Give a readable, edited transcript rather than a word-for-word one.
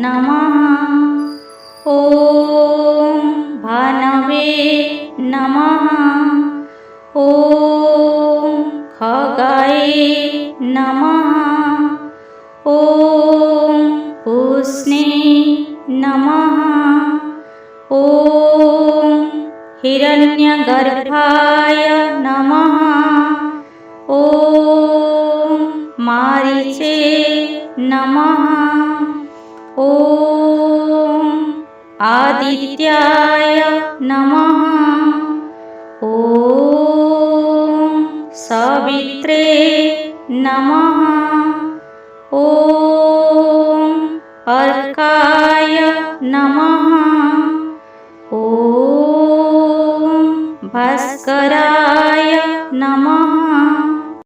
नमः। ॐ भानवे नमः। ॐ खगाय नमः। ॐ पुष्णे नमः। ॐ हिरण्यगर्भाय नमः। ॐ मारीचे नमः। ॐ आदित्याय नमः। ॐ सवित्रे नमः। ॐ अर्काय नमः। ॐ भास्कराय नमः।